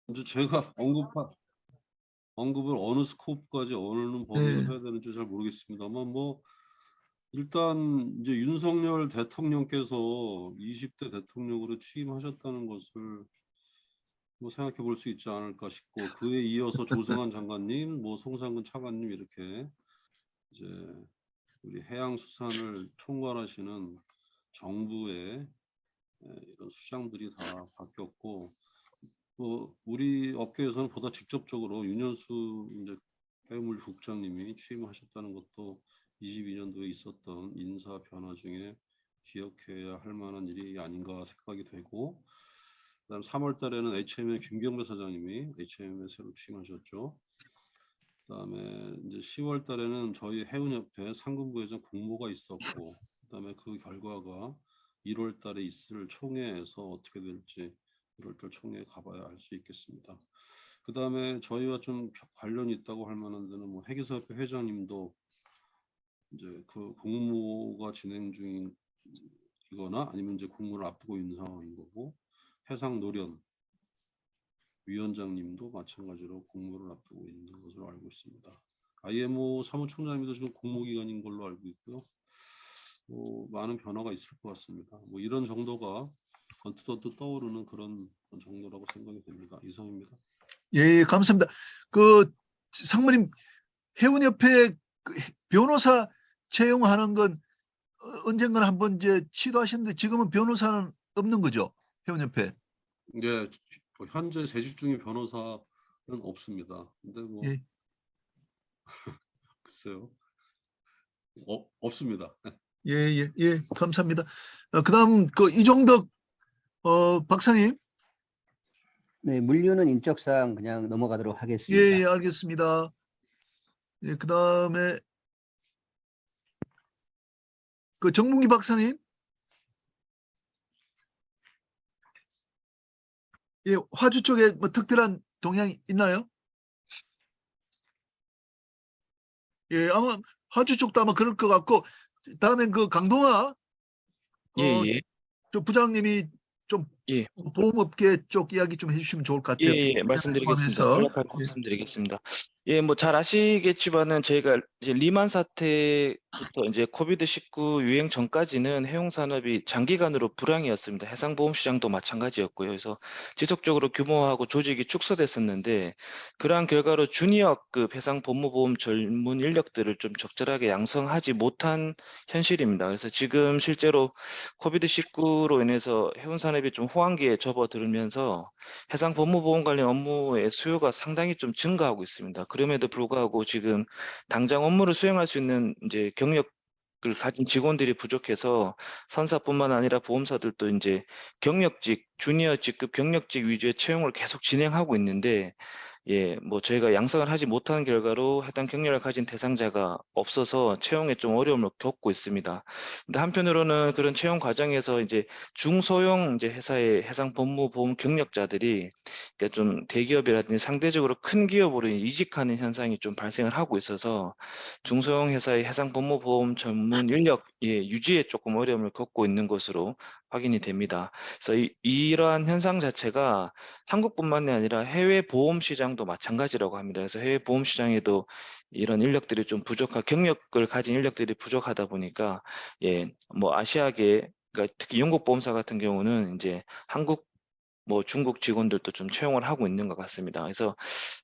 이제 제가 언급을 어느 스코프까지 어느 범위로 네. 해야 되는지 잘 모르겠습니다만 뭐 일단 이제 윤석열 대통령께서 20대 대통령으로 취임하셨다는 것을 뭐 생각해 볼 수 있지 않을까 싶고, 그에 이어서 조승환 장관님, 뭐 송상근 차관님 이렇게 이제 우리 해양수산을 총괄하시는 정부의 이런 수장들이 다 바뀌었고, 뭐 우리 업계에서는 보다 직접적으로 윤현수 이제 해무국장님이 취임하셨다는 것도 22년도에 있었던 인사 변화 중에 기억해야 할 만한 일이 아닌가 생각이 되고, 그다음 3월 달에는 HM의 김경배 사장님이 HM에 새로 취임하셨죠. 그다음에 이제 10월 달에는 저희 해운협회 상근부회장 공모가 있었고, 그다음에 그 결과가 1월 달에 있을 총회에서 어떻게 될지 1월 달 총회에 가봐야 알 수 있겠습니다. 그다음에 저희와 좀 관련이 있다고 할 만한 데는 뭐 해기사협회 회장님도 이제 그 공모가 진행 중이거나 아니면 이제 공모를 앞두고 있는 상황인 거고, 해상노련 위원장님도 마찬가지로 공모를 앞두고 있는 것으로 알고 있습니다. IMO 사무총장님도 지금 공모 기간인 걸로 알고 있고요. 뭐 많은 변화가 있을 것 같습니다. 뭐 이런 정도가 언뜻 떠오르는 그런 정도라고 생각이 됩니다. 이상입니다. 예, 감사합니다. 그 상무님, 해운협회 그 변호사 채용하는 건 언젠가는 한번 이제 시도하셨는데 지금은 변호사는 없는 거죠? 해운협회. 예, 현재 재직 중인 변호사는 없습니다. 근데 뭐 예. 글쎄요, 없습니다. 예, 예, 예, 감사합니다. 그다음 그 이종덕 박사님. 네, 물류는 인적사항 그냥 넘어가도록 예, 하겠습니다. 예, 알겠습니다. 예, 그다음에 그 정문기 박사님. 예, 화주 쪽에 뭐 특별한 동향이 있나요? 예, 아마 화주 쪽도 아마 그럴 것 같고, 다음엔 그 강동아 예. 저 부장님이 좀 예. 보험업계 쪽 이야기 좀 해주시면 좋을 것 같아요. 예, 말씀드리겠습니다. 포함해서. 간략하게 말씀드리겠습니다. 예, 뭐 잘 아시겠지만은 저희가 이제 리만 사태부터 이제 코비드-19 유행 전까지는 해운 산업이 장기간으로 불황이었습니다. 해상보험 시장도 마찬가지였고요. 그래서 지속적으로 규모하고 조직이 축소됐었는데, 그러한 결과로 주니어급 해상법무보험 전문 인력들을 좀 적절하게 양성하지 못한 현실입니다. 그래서 지금 실제로 코비드-19로 인해서 해운 산업이 좀 호황기에 접어들면서 해상 법무보험 관련 업무의 수요가 상당히 좀 증가하고 있습니다. 그럼에도 불구하고 지금 당장 업무를 수행할 수 있는 이제 경력을 가진 직원들이 부족해서 선사뿐만 아니라 보험사들도 이제 경력직, 주니어직급 경력직 위주의 채용을 계속 진행하고 있는데, 예, 뭐 저희가 양성을 하지 못한 결과로 해당 경력을 가진 대상자가 없어서 채용에 좀 어려움을 겪고 있습니다. 근데 한편으로는 그런 채용 과정에서 이제 중소형 이제 회사의 해상 법무보험 경력자들이 그러니까 좀 대기업이라든지 상대적으로 큰 기업으로 이직하는 현상이 좀 발생을 하고 있어서 중소형 회사의 해상 법무보험 전문 인력 유지에 조금 어려움을 겪고 있는 것으로 확인이 됩니다. 그래서 이러한 현상 자체가 한국뿐만이 아니라 해외 보험 시장도 마찬가지라고 합니다. 그래서 해외 보험 시장에도 이런 인력들이 좀 경력을 가진 인력들이 부족하다 보니까, 예, 뭐 아시아계, 그러니까 특히 영국 보험사 같은 경우는 이제 한국 뭐 중국 직원들도 좀 채용을 하고 있는 것 같습니다. 그래서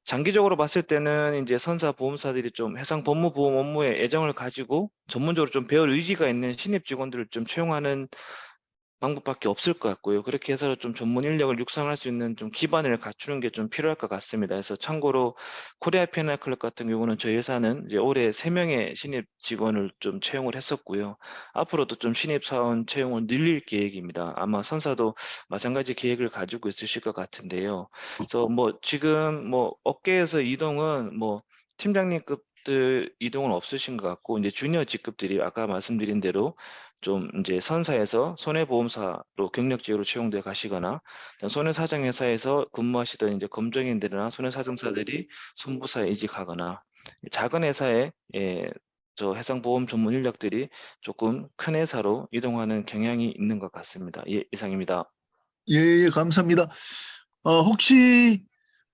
장기적으로 봤을 때는 이제 선사 보험사들이 좀 해상 법무보험 업무에 애정을 가지고 전문적으로 좀 배울 의지가 있는 신입 직원들을 좀 채용하는 방법밖에 없을 것 같고요. 그렇게 해서 좀 전문 인력을 육성할 수 있는 좀 기반을 갖추는 게 좀 필요할 것 같습니다. 그래서 참고로 코리아 피아노 클럽 같은 경우는 저희 회사는 이제 올해 3명의 신입 직원을 좀 채용을 했었고요. 앞으로도 좀 신입 사원 채용을 늘릴 계획입니다. 아마 선사도 마찬가지 계획을 가지고 있으실 것 같은데요. 그래서 뭐 지금 뭐 업계에서 이동은 뭐 팀장님급들 이동은 없으신 것 같고, 이제 주니어 직급들이 아까 말씀드린 대로 좀 이제 선사에서 손해보험사로 경력직으로 채용돼 가시거나, 손해사정회사에서 근무하시던 이제 검정인들이나 손해사정사들이 손부사에 이직하거나, 작은 회사에 저 해상보험 전문 인력들이 조금 큰 회사로 이동하는 경향이 있는 것 같습니다. 예, 이상입니다. 예, 예, 감사합니다. 혹시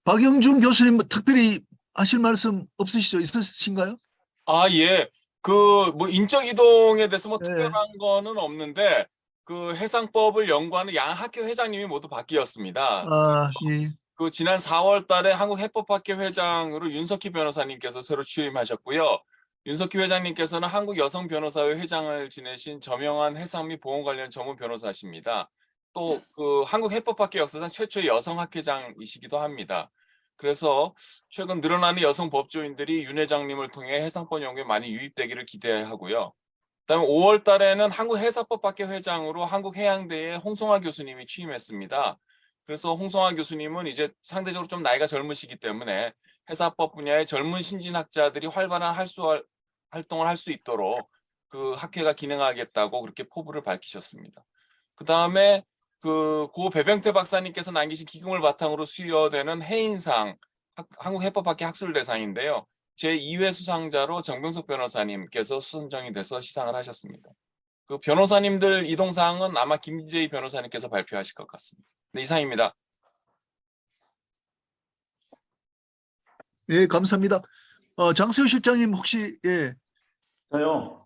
박영준 교수님 뭐 특별히 하실 말씀 있으신가요? 아, 예. 뭐 인적 이동에 대해서 뭐 예. 특별한 거는 없는데 그 해상법을 연구하는 양 학회 회장님이 모두 바뀌었습니다. 아, 예. 그 지난 4월 달에 한국해법학회 회장으로 윤석희 변호사님께서 새로 취임하셨고요. 윤석희 회장님께서는 한국여성변호사회 회장을 지내신 저명한 해상 및 보험 관련 전문 변호사십니다. 또 그 한국해법학회 역사상 최초의 여성 학회장이시기도 합니다. 그래서 최근 늘어나는 여성 법조인들이 윤 회장님을 통해 해상법 연구에 많이 유입되기를 기대하고요. 그다음에 5월 달에는 한국해사법학회 회장으로 한국해양대의 홍성화 교수님이 취임했습니다. 그래서 홍성화 교수님은 이제 상대적으로 좀 나이가 젊으시기 때문에 해사법 분야의 젊은 신진학자들이 활발한 활동을 할 수 있도록 그 학회가 기능하겠다고 그렇게 포부를 밝히셨습니다. 그다음에 고 배병태 박사님께서 남기신 기금을 바탕으로 수여되는 해인상 한국해법학회 학술대상인데요. 제2회 수상자로 정병석 변호사님께서 선정이 돼서 시상을 하셨습니다. 그 변호사님들 이동사항은 아마 김재희 변호사님께서 발표하실 것 같습니다. 네, 이상입니다. 예, 감사합니다. 장세호 실장님 혹시 예. 저요.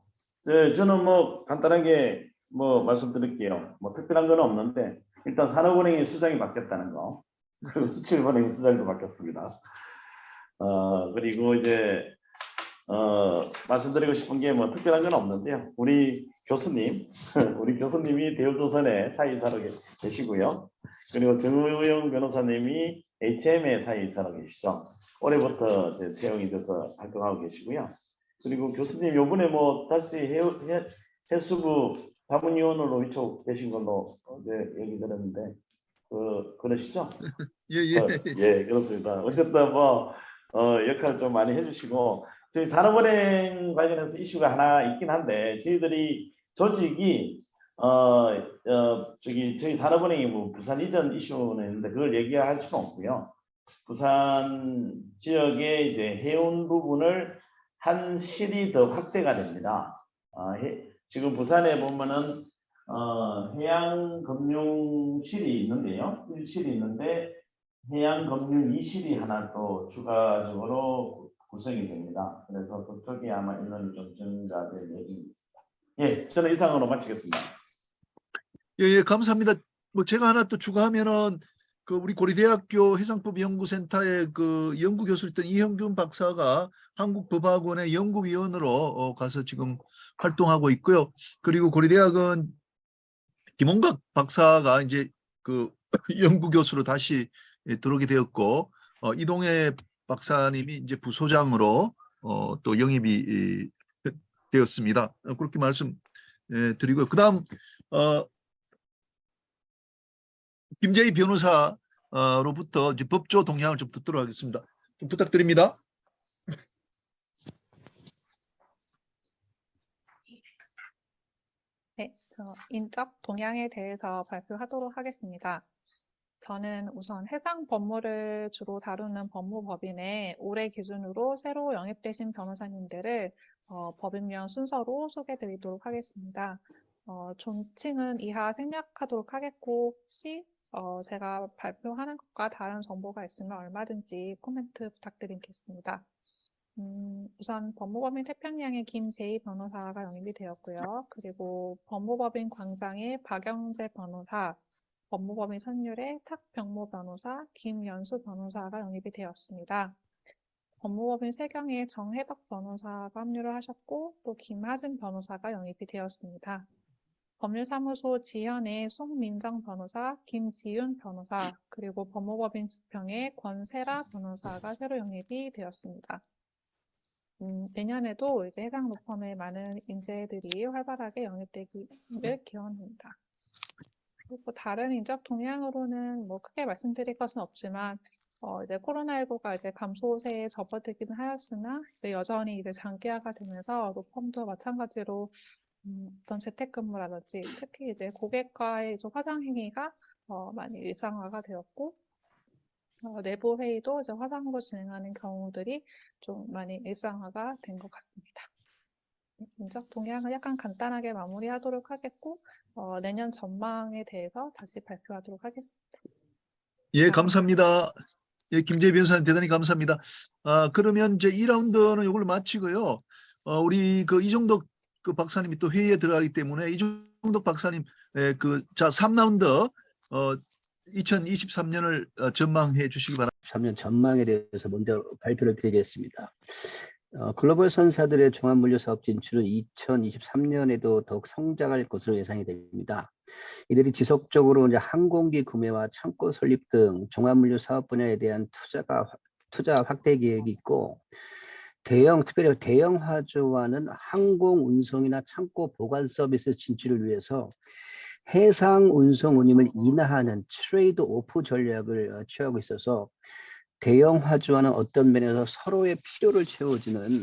네, 저는 뭐 간단하게 뭐 말씀드릴게요. 뭐 특별한 건 없는데 일단 산업은행의 수장이 바뀌었다는 거, 그리고 수출은행 수장도 바뀌었습니다. 그리고 이제 말씀드리고 싶은 게 뭐 특별한 건 없는데요. 우리 교수님, 우리 교수님이 대우조선의 사이이사로 계시고요. 그리고 정우영 변호사님이 HM의 사이이사로 계시죠. 올해부터 이제 채용이 돼서 활동하고 계시고요. 그리고 교수님 요번에 뭐 다시 해수부 자문위원으로 위촉되신 걸로 어제 얘기 들었는데 그러시죠? 예, 예. 예, 그렇습니다. 어쨌든 뭐 역할 좀 많이 해주시고 저희 산업은행 관련해서 이슈가 하나 있긴 한데 저희들이 조직이 저희 산업은행이 뭐 부산 이전 이슈는 있는데 그걸 얘기할 수는 없고요. 부산 지역에 이제 해운 부분을 한 실이 더 확대가 됩니다. 지금 부산에 보면은 해양금융실이 있는데요. 1실이 있는데 해양금융 2실이 하나 또 추가적으로 구성이 됩니다. 그래서 그쪽에 아마 인원이 좀 증가될 예정이 있습니다. 예, 저는 이상으로 마치겠습니다. 예, 예, 감사합니다. 뭐 제가 하나 또 추가하면은 그 우리 고려대학교 해상법 연구센터의 그 연구 교수였던 이형균 박사가 한국법학원의 연구위원으로 가서 지금 활동하고 있고요. 그리고 고려대학은 김홍각 박사가 이제 그 연구 교수로 다시 들어오게 되었고 이동해 박사님이 이제 부소장으로 또 영입이 되었습니다. 그렇게 말씀드리고요. 그다음 김재희 변호사로부터 이제 법조 동향을 좀 듣도록 하겠습니다. 좀 부탁드립니다. 네, 저 인적 동향에 대해서 발표하도록 하겠습니다. 저는 우선 해상 법무를 주로 다루는 법무법인에 올해 기준으로 새로 영입되신 변호사님들을 법인명 순서로 소개드리도록 하겠습니다. 존칭은 이하 생략하도록 하겠고 혹시 제가 발표하는 것과 다른 정보가 있으면 얼마든지 코멘트 부탁드리겠습니다. 우선 법무법인 태평양의 김재희 변호사가 영입이 되었고요. 그리고 법무법인 광장의 박영재 변호사, 법무법인 선율의 탁병모 변호사, 김연수 변호사가 영입이 되었습니다. 법무법인 세경의 정혜덕 변호사가 합류를 하셨고 또 김하진 변호사가 영입이 되었습니다. 법률사무소 지현의 송민정 변호사, 김지윤 변호사, 그리고 법무법인 지평의 권세라 변호사가 새로 영입이 되었습니다. 내년에도 이제 해상 로펌에 많은 인재들이 활발하게 영입되기를 기원합니다. 그리고 다른 인적 동향으로는 뭐 크게 말씀드릴 것은 없지만 이제 코로나19가 이제 감소세에 접어들기는 하였으나 이제 여전히 이제 장기화가 되면서 로펌도 마찬가지로 어떤 재택근무라든지 특히 이제 고객과의 화상 행위가 많이 일상화가 되었고 내부 회의도 이제 화상으로 진행하는 경우들이 좀 많이 일상화가 된 것 같습니다. 인적 동향을 약간 간단하게 마무리하도록 하겠고 내년 전망에 대해서 다시 발표하도록 하겠습니다. 예, 감사합니다. 예, 김재희 변호사님 대단히 감사합니다. 그러면 이제 2라운드는 이걸로 마치고요. 우리 그 이종덕 그 박사님이 또 회의에 들어가기 때문에 이종덕 박사님, 자 3라운드 2023년을 전망해 주시기 바랍니다. 3년 전망에 대해서 먼저 발표를 드리겠습니다. 글로벌 선사들의 종합물류 사업 진출은 2023년에도 더욱 성장할 것으로 예상이 됩니다. 이들이 지속적으로 이제 항공기 구매와 창고 설립 등 종합물류 사업 분야에 대한 투자 확대 계획이 있고, 특별히 대형 화주와는 항공 운송이나 창고 보관 서비스 진출을 위해서 해상 운송 운임을 인하하는 트레이드 오프 전략을 취하고 있어서 대형 화주와는 어떤 면에서 서로의 필요를 채워주는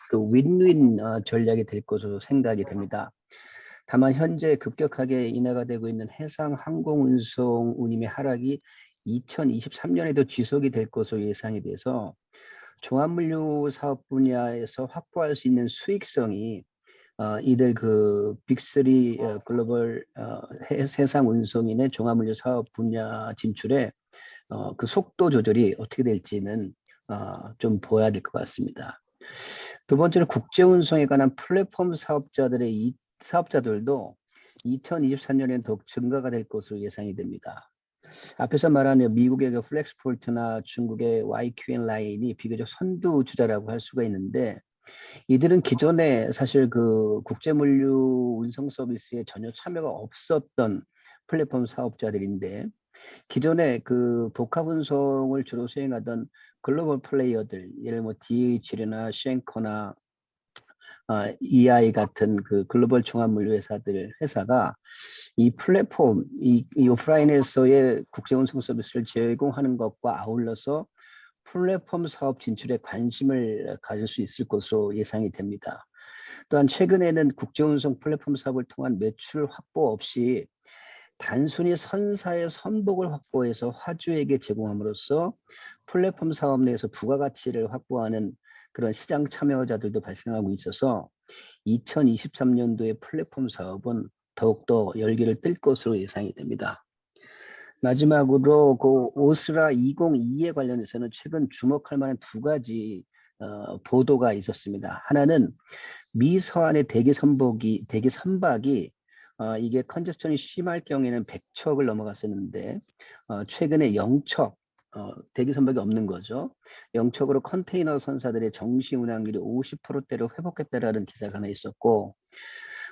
그 윈윈 전략이 될 것으로 생각이 됩니다. 다만 현재 급격하게 인하가 되고 있는 해상 항공 운송 운임의 하락이 2023년에도 지속이 될 것으로 예상이 돼서 종합물류 사업 분야에서 확보할 수 있는 수익성이 이들 그 빅3 글로벌 해상 운송인의 종합물류 사업 분야 진출에 그 속도 조절이 어떻게 될지는 좀 보아야 될 것 같습니다. 두 번째는 국제 운송에 관한 플랫폼 사업자들도 2023년에는 더욱 증가가 될 것으로 예상이 됩니다. 앞에서 말한 미국의 그 플렉스포트나 중국의 YQN 라인이 비교적 선두주자라고 할 수가 있는데, 이들은 기존에 사실 그 국제물류 운송 서비스에 전혀 참여가 없었던 플랫폼 사업자들인데, 기존에 그 복합 운송을 주로 수행하던 글로벌 플레이어들, 예를 들어 DHL이나 쉔커나 EI 같은 그 글로벌 종합물류 회사가 이 플랫폼, 이 오프라인에서의 국제운송 서비스를 제공하는 것과 아울러서 플랫폼 사업 진출에 관심을 가질 수 있을 것으로 예상이 됩니다. 또한 최근에는 국제운송 플랫폼 사업을 통한 매출 확보 없이 단순히 선사의 선복을 확보해서 화주에게 제공함으로써 플랫폼 사업 내에서 부가가치를 확보하는 그런 시장 참여자들도 발생하고 있어서 2023년도의 플랫폼 사업은 더욱더 열기를 띨 것으로 예상이 됩니다. 마지막으로 그 오스라 2022에 관련해서는 최근 주목할 만한 두 가지 보도가 있었습니다. 하나는 미 서한의 대기 선박이 이게 컨제스천이 심할 경우에는 100척을 넘어갔었는데 최근에 0척, 대기 선박이 없는 거죠. 0척으로 컨테이너 선사들의 정시 운항률이 50%대로 회복했다라는 기사가 하나 있었고,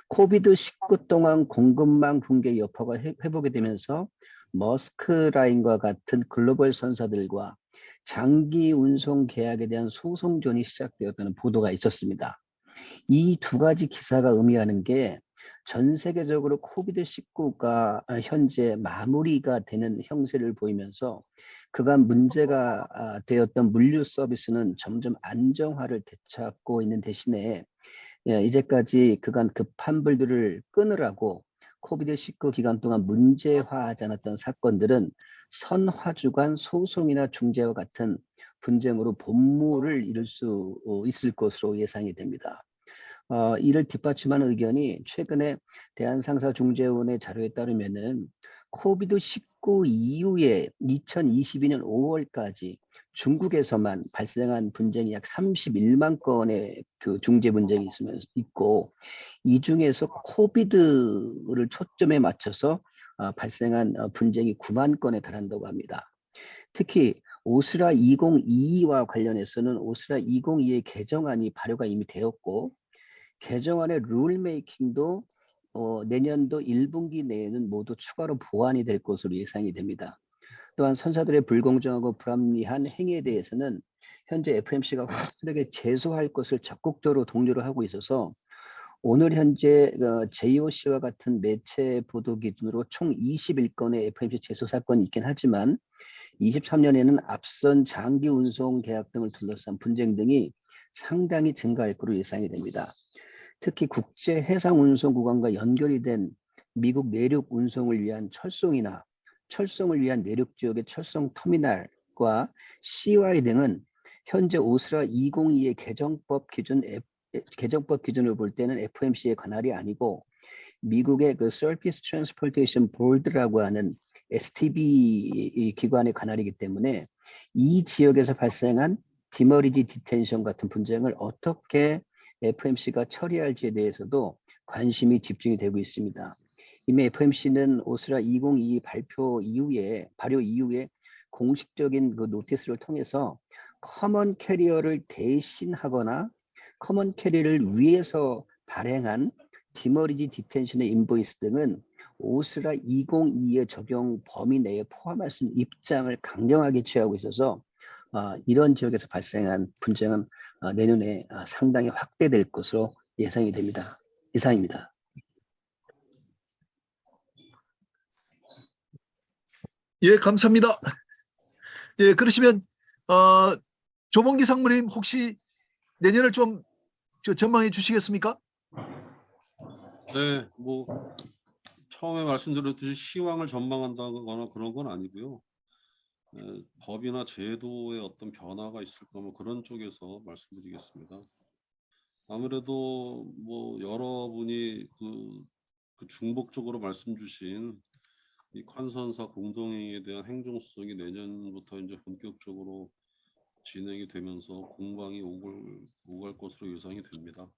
코비드-19 동안 공급망 붕괴 여파가 회복이 되면서 머스크 라인과 같은 글로벌 선사들과 장기 운송 계약에 대한 소송전이 시작되었다는 보도가 있었습니다. 이 두 가지 기사가 의미하는 게 전 세계적으로 코비드-19가 현재 마무리가 되는 형세를 보이면서 그간 문제가 되었던 물류 서비스는 점점 안정화를 되찾고 있는 대신에 이제까지 그간 급한 불들을 끊으라고 코비드-19 기간 동안 문제화하지 않았던 사건들은 선화주 간 소송이나 중재와 같은 분쟁으로 본물을 이룰 수 있을 것으로 예상이 됩니다. 이를 뒷받침하는 의견이 최근에 대한상사중재원의 자료에 따르면은 코비드-19 이후에 2022년 5월까지 중국에서만 발생한 분쟁이 약 31만 건의 그 중재 분쟁이 있고, 이 중에서 코비드를 초점에 맞춰서 발생한 분쟁이 9만 건에 달한다고 합니다. 특히 오스라 2022와 관련해서는 오스라 2022의 개정안이 발효가 이미 되었고, 개정안의 룰 메이킹도 내년도 1분기 내에는 모두 추가로 보완이 될 것으로 예상이 됩니다. 또한 선사들의 불공정하고 불합리한 행위에 대해서는 현재 FMC가 확실하게 제소할 것을 적극적으로 독려를 하고 있어서 오늘 현재 JOC와 같은 매체 보도 기준으로 총 21건의 FMC 제소 사건이 있긴 하지만 23년에는 앞선 장기 운송 계약 등을 둘러싼 분쟁 등이 상당히 증가할 것으로 예상이 됩니다. 특히 국제 해상 운송 구간과 연결이 된 미국 내륙 운송을 위한 철송이나 철송을 위한 내륙 지역의 철송 터미널과 CY 등은 현재 오스라 2022의 개정법 기준을 볼 때는 FMC의 관할이 아니고 미국의 그 Surface Transportation Board라고 하는 STB 기관의 관할이기 때문에 이 지역에서 발생한 디머리지 디텐션 같은 분쟁을 어떻게 FMC가 처리할지에 대해서도 관심이 집중이 되고 있습니다. 이미 FMC는 오스라 2022 발표 이후에 공식적인 그 노티스를 통해서 커먼 캐리어를 대신하거나 커먼 캐리어를 위해서 발행한 디머리지 디텐션의 인보이스 등은 오스라 2022의 적용 범위 내에 포함할 수 있는 입장을 강경하게 취하고 있어서 이런 지역에서 발생한 분쟁은 내년에 상당히 확대될 것으로 예상이 됩니다. 이상입니다. 예, 감사합니다. 예, 그러시면 조봉기 상무님 혹시 내년을 좀 전망해 주시겠습니까? 네, 뭐 처음에 말씀드렸듯이 시황을 전망한다거나 그런 건 아니고요. 법이나 제도의 어떤 변화가 있을까 뭐 그런 쪽에서 말씀드리겠습니다. 아무래도 뭐 여러분이 그 중복적으로 말씀 주신 이 컨선사 공동회의에 대한 행정수정이 내년부터 이제 본격적으로 진행이 되면서 공방이 오갈 것으로 예상이 됩니다.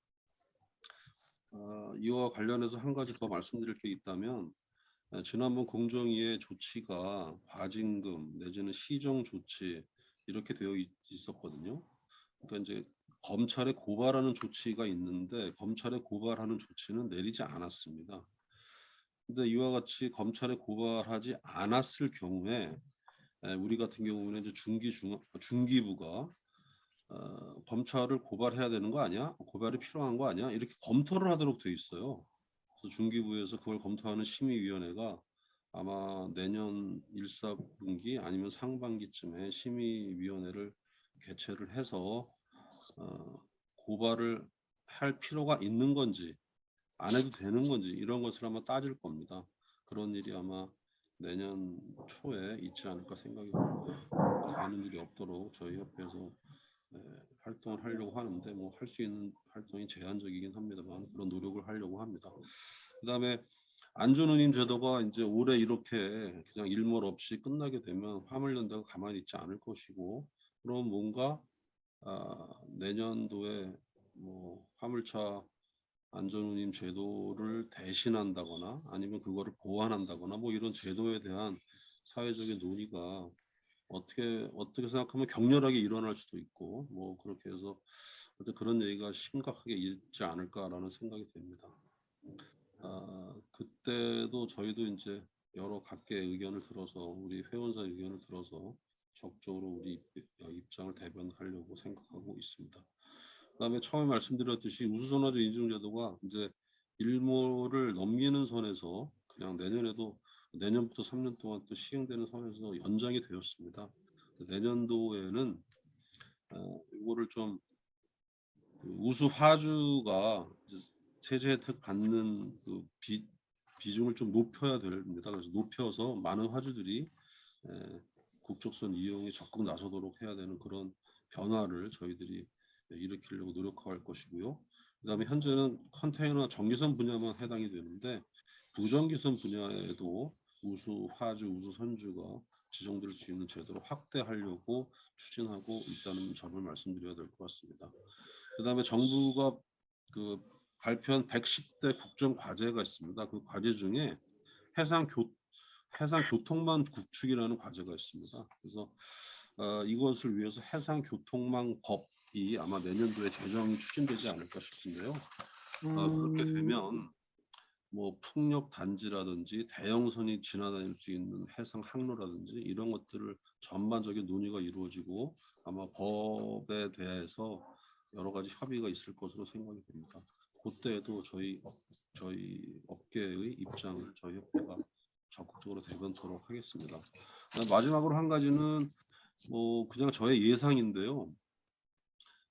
이와 관련해서 한 가지 더 말씀드릴 게 있다면 지난번 공정위의 조치가 과징금 내지는 시정 조치 이렇게 되어 있었거든요. 그러니까 이제 검찰에 고발하는 조치가 있는데 검찰에 고발하는 조치는 내리지 않았습니다. 근데 이와 같이 검찰에 고발하지 않았을 경우에 우리 같은 경우는 이제 중기부가 검찰을 고발해야 되는 거 아니야? 고발이 필요한 거 아니야? 이렇게 검토를 하도록 돼 있어요. 그래서 중기부에서 그걸 검토하는 심의위원회가 아마 내년 1사분기 아니면 상반기쯤에 심의위원회를 개최를 해서 고발을 할 필요가 있는 건지 안 해도 되는 건지 이런 것을 아마 따질 겁니다. 그런 일이 아마 내년 초에 있지 않을까 생각이 되는 일이 없도록 저희 협회에서 활동을 하려고 하는데 뭐 할 수 있는 활동이 제한적이긴 합니다만 그런 노력을 하려고 합니다. 그다음에 안전운임 제도가 이제 올해 이렇게 그냥 일몰 없이 끝나게 되면 화물연대가 가만히 있지 않을 것이고 그럼 뭔가 내년도에 뭐 화물차 안전운임 제도를 대신한다거나 아니면 그거를 보완한다거나 뭐 이런 제도에 대한 사회적인 논의가 어떻게 생각하면 격렬하게 일어날 수도 있고 뭐 그렇게 해서 그런 얘기가 심각하게 있지 않을까라는 생각이 듭니다. 그때도 저희도 이제 여러 각계의 의견을 들어서 우리 회원사 의견을 들어서 적극적으로 우리 입장을 대변하려고 생각하고 있습니다. 그다음에 처음에 말씀드렸듯이 우수선화제 인증제도가 이제 일몰을 넘기는 선에서 그냥 내년부터 3년 동안 또 시행되는 선에서 연장이 되었습니다. 내년도에는 이거를 좀 우수 화주가 세제 혜택 받는 그 비중을 좀 높여야 됩니다. 그래서 높여서 많은 화주들이 국적선 이용에 적극 나서도록 해야 되는 그런 변화를 저희들이 일으키려고 노력할 것이고요. 그다음에 현재는 컨테이너 전기선 분야만 해당이 되는데 부전기선 분야에도 우수 화주, 우수 선주가 지정될 수 있는 제도를 확대하려고 추진하고 있다는 점을 말씀드려야 될 것 같습니다. 그다음에 정부가 발표한 110대 국정 과제가 있습니다. 그 과제 중에 해상 교통망 구축이라는 과제가 있습니다. 그래서 이것을 위해서 해상교통망 법이 아마 내년도에 제정이 추진되지 않을까 싶은데요. 그렇게 되면 뭐 풍력 단지라든지 대형선이 지나다닐 수 있는 해상 항로라든지 이런 것들을 전반적인 논의가 이루어지고 아마 법에 대해서 여러 가지 협의가 있을 것으로 생각이 됩니다. 그때에도 저희 업계의 입장을 저희 협회가 적극적으로 대변토록 하겠습니다. 마지막으로 한 가지는 뭐 그냥 저의 예상인데요.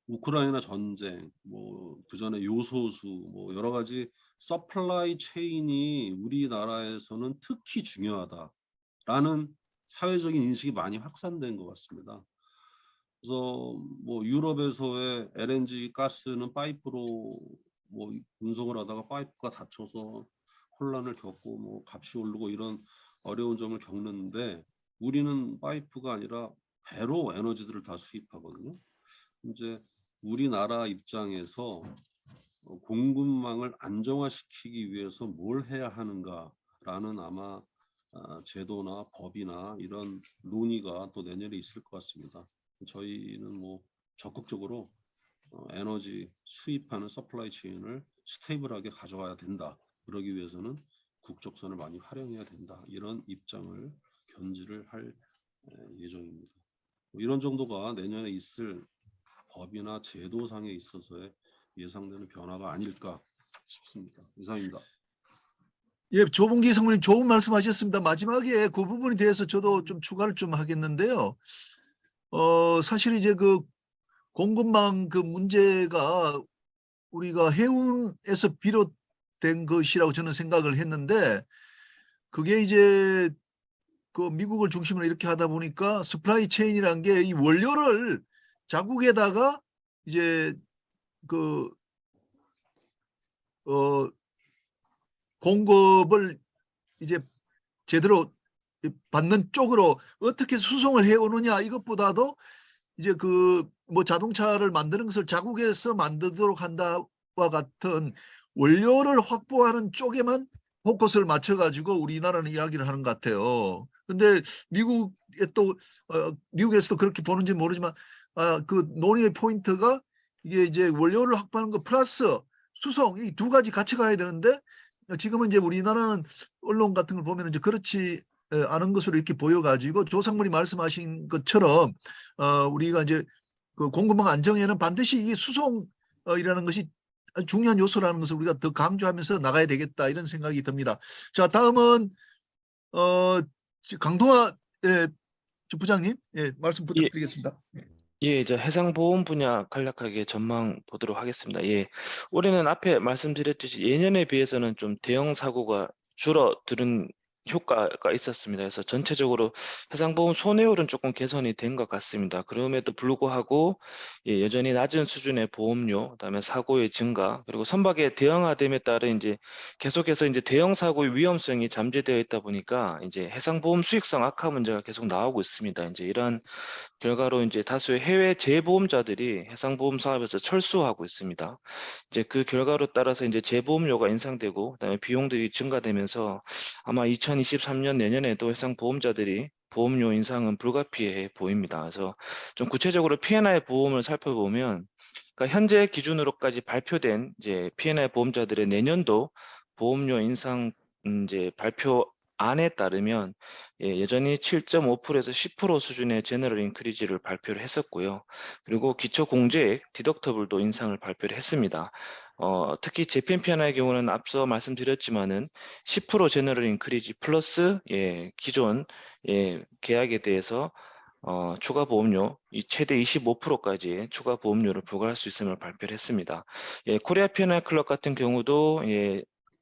우크라이나 전쟁, 뭐 그전에 요소수, 뭐 여러 가지 서플라이 체인이 우리나라에서는 특히 중요하다라는 사회적인 인식이 많이 확산된 것 같습니다. 그래서 뭐 유럽에서의 LNG 가스는 파이프로 뭐 운송을 하다가 파이프가 닫혀서 혼란을 겪고 뭐 값이 오르고 이런 어려운 점을 겪는데 우리는 파이프가 아니라 배로 에너지들을 다 수입하거든요. 이제 우리나라 입장에서 공급망을 안정화시키기 위해서 뭘 해야 하는가라는 아마 제도나 법이나 이런 논의가 또 내년에 있을 것 같습니다. 저희는 뭐 적극적으로 에너지 수입하는 서플라이 체인을 스테이블하게 가져와야 된다. 그러기 위해서는 국적선을 많이 활용해야 된다. 이런 입장을 견지를 할 예정입니다. 이런 정도가 내년에 있을 법이나 제도상에 있어서의 예상되는 변화가 아닐까 싶습니다. 이상입니다. 예, 조봉기 성우님 좋은 말씀하셨습니다. 마지막에 그 부분에 대해서 저도 좀 추가를 좀 하겠는데요. 사실 이제 그 공급망 그 문제가 우리가 해운에서 비롯된 것이라고 저는 생각을 했는데, 그게 이제 그 미국을 중심으로 이렇게 하다 보니까 서플라이 체인이라는 게 이 원료를 자국에다가 이제 그 공급을 이제 제대로 받는 쪽으로 어떻게 수송을 해 오느냐, 이것보다도 이제 그 뭐 자동차를 만드는 것을 자국에서 만들도록 한다와 같은 원료를 확보하는 쪽에만 포커스를 맞춰가지고 우리나라는 이야기를 하는 것 같아요. 근데 미국에 또 미국에서도 그렇게 보는지 모르지만 그 논의의 포인트가 이게 이제 원료를 확보하는 것 플러스 수송, 이 두 가지 같이 가야 되는데, 지금은 이제 우리나라는 언론 같은 걸 보면 이제 그렇지 않은 것으로 이렇게 보여가지고 조상물이 말씀하신 것처럼 우리가 이제 그 공급망 안정에는 반드시 이 수송이라는 것이 중요한 요소라는 것을 우리가 더 강조하면서 나가야 되겠다, 이런 생각이 듭니다. 자, 다음은 강동화 부장님, 말씀 부탁드리겠습니다. 예, 이제 해상보험 분야 간략하게 전망 보도록 하겠습니다. 예, 올해는 앞에 말씀드렸듯이 예년에 비해서는 좀 대형 사고가 줄어드는 효과가 있었습니다. 그래서 전체적으로 해상보험 손해율은 조금 개선이 된 것 같습니다. 그럼에도 불구하고 예, 여전히 낮은 수준의 보험료, 그다음에 사고의 증가, 그리고 선박의 대형화됨에 따른 이제 계속해서 이제 대형 사고의 위험성이 잠재되어 있다 보니까 이제 해상보험 수익성 악화 문제가 계속 나오고 있습니다. 이제 이런 결과로 이제 다수의 해외 재보험자들이 해상보험 사업에서 철수하고 있습니다. 이제 그 결과로 따라서 이제 재보험료가 인상되고 그다음에 비용들이 증가되면서 아마 2023년 내년에도 해상보험자들이 보험료 인상은 불가피해 보입니다. 그래서 좀 구체적으로 P&I 보험을 살펴보면, 그러니까 현재 기준으로까지 발표된 이제 P&I 보험자들의 내년도 보험료 인상 이제 발표 안에 따르면 여전히 7.5%에서 10% 수준의 제너럴 인크리지를 발표를 했었고요. 그리고 기초공제액 디덕터블도 인상을 발표를 했습니다. 특히 재팬 P&I의 경우는 앞서 말씀드렸지만은 10% 제너럴 인크리지 플러스 기존 계약에 대해서 추가 보험료 최대 25%까지의 추가 보험료를 부과할 수 있음을 발표를 했습니다. 코리아 P&I 클럽 같은 경우도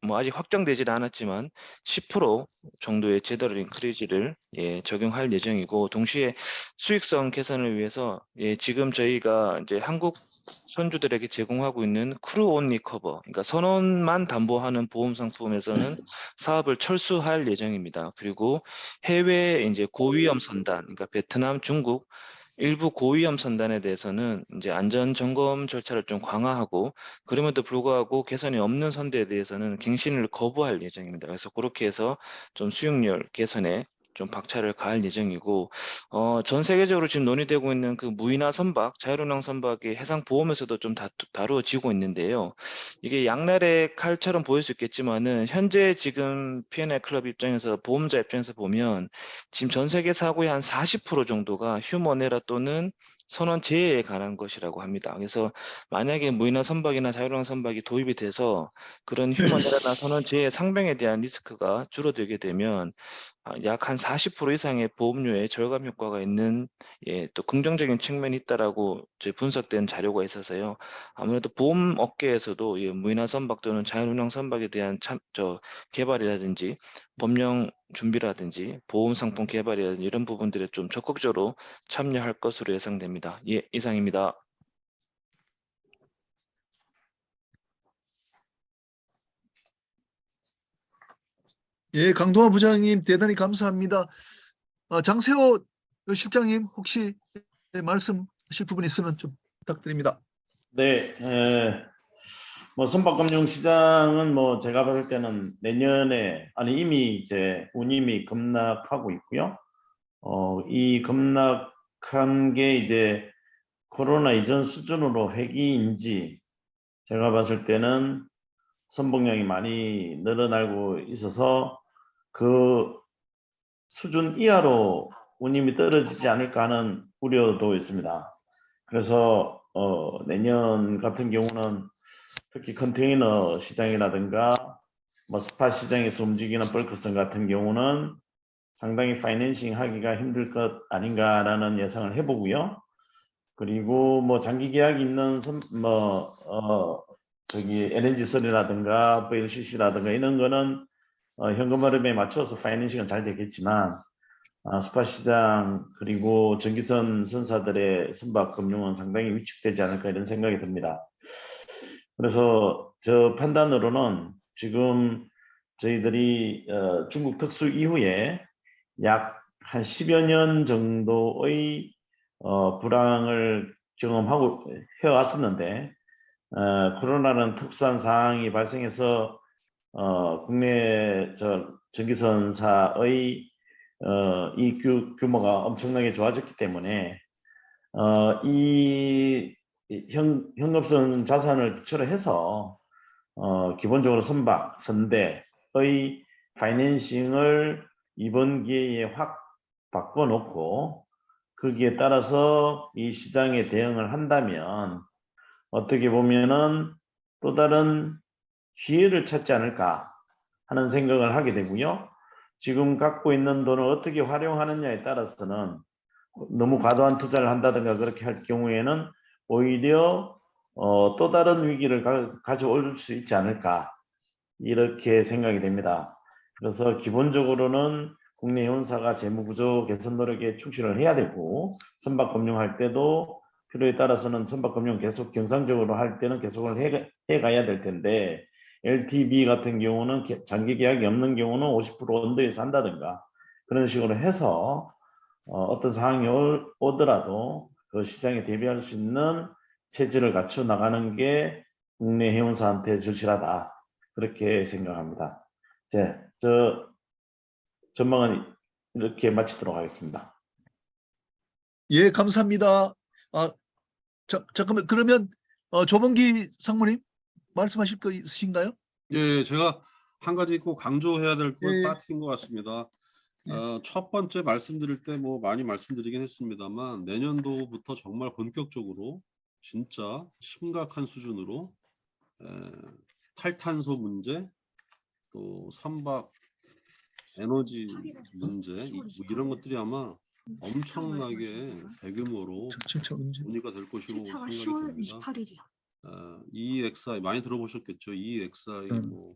뭐 아직 확정되지는 않았지만 10% 정도의 제너럴 인크리지를 적용할 예정이고, 동시에 수익성 개선을 위해서 지금 저희가 이제 한국 선주들에게 제공하고 있는 크루 온리 커버, 그러니까 선원만 담보하는 보험 상품에서는 사업을 철수할 예정입니다. 그리고 해외 이제 고위험 선단, 그러니까 베트남, 중국 일부 고위험 선단에 대해서는 이제 안전 점검 절차를 좀 강화하고, 그럼에도 불구하고 개선이 없는 선대에 대해서는 갱신을 거부할 예정입니다. 그래서 그렇게 해서 좀 수익률 개선에 좀 박차를 가할 예정이고, 전 세계적으로 지금 논의되고 있는 그 무인화 선박, 자율운항 선박이 해상 보험에서도 좀 다루어지고 있는데요. 이게 양날의 칼처럼 보일 수 있겠지만은 현재 지금 P&I 클럽 입장에서, 보험자 입장에서 보면 지금 전 세계 사고의 한 40% 정도가 휴먼 에러 또는 선원 재해에 관한 것이라고 합니다. 그래서 만약에 무인화 선박이나 자율운항 선박이 도입이 돼서 그런 휴먼 에러나 선원 재해 상병에 대한 리스크가 줄어들게 되면 약 한 40% 이상의 보험료의 절감 효과가 있는 또 긍정적인 측면이 있다라고 분석된 자료가 있어서요. 아무래도 보험 업계에서도 무인화 선박 또는 자율운항 선박에 대한 개발이라든지 법령 준비라든지 보험 상품 개발이라든지 이런 부분들에 좀 적극적으로 참여할 것으로 예상됩니다. 예, 이상입니다. 예, 강동화 부장님 대단히 감사합니다. 장세호 실장님 혹시 말씀하실 부분 있으면 좀 부탁드립니다. 네, 뭐 선박금융시장은 뭐 제가 봤을 때는 내년에 아니 이미 이제 운임이 급락하고 있고요. 이 급락한 게 이제 코로나 이전 수준으로 회귀인지 제가 봤을 때는 선봉량이 많이 늘어나고 있어서 그 수준 이하로 운임이 떨어지지 않을까 하는 우려도 있습니다. 그래서 내년 같은 경우는 특히 컨테이너 시장이라든가 뭐 스팟 시장에서 움직이는 벌크선 같은 경우는 상당히 파이낸싱 하기가 힘들 것 아닌가라는 예상을 해보고요. 그리고 뭐 장기 계약이 있는 저기 LNG선이라든가 VLCC라든가 이런 거는 현금 흐름에 맞춰서 파이낸싱은 잘 되겠지만 스팟 시장 그리고 전기선 선사들의 선박 금융은 상당히 위축되지 않을까 이런 생각이 듭니다. 그래서 저 판단으로는 지금 저희들이 중국 특수 이후에 약 한 10여 년 정도의 불황을 경험하고 해왔었는데 코로나라는 특수한 상황이 발생해서 국내 전기선사의 이 규모가 엄청나게 좋아졌기 때문에 이 현금성 자산을 기초로 해서 기본적으로 선박, 선대의 파이낸싱을 이번 기회에 확 바꿔놓고 거기에 따라서 이 시장에 대응을 한다면 어떻게 보면은 또 다른 기회를 찾지 않을까 하는 생각을 하게 되고요. 지금 갖고 있는 돈을 어떻게 활용하느냐에 따라서는 너무 과도한 투자를 한다든가 그렇게 할 경우에는 오히려 또 다른 위기를 가져올 수 있지 않을까 이렇게 생각이 됩니다. 그래서 기본적으로는 국내 회원사가 재무구조 개선 노력에 충실을 해야 되고 선박금융할 때도 필요에 따라서는 선박금융 계속 경상적으로 할 때는 계속을 해가야 될 텐데 LTV 같은 경우는 장기 계약이 없는 경우는 50% 언더에서 한다든가 그런 식으로 해서 어떤 상황이 오더라도 그 시장에 대비할 수 있는 체질을 갖춰 나가는 게 국내 회원사한테 절실하다. 그렇게 생각합니다. 저 전망은 이렇게 마치도록 하겠습니다. 예, 감사합니다. 잠깐만 그러면 조범기 상무님 말씀하실 거 있으신가요? 예, 제가 한 가지 꼭 강조해야 될 건 예. 빠뜨린 것 같습니다. 첫 번째 말씀드릴 때 뭐 많이 말씀드리긴 했습니다만 내년도부터 정말 본격적으로 진짜 심각한 수준으로 탈탄소 문제, 또 선박 에너지 문제 뭐 이런 것들이 아마 엄청나게 대규모로 논의가 될 것으로 실차가 생각이 10월 됩니다. 28일이요. EEXI 많이 들어보셨겠죠? EEXI 뭐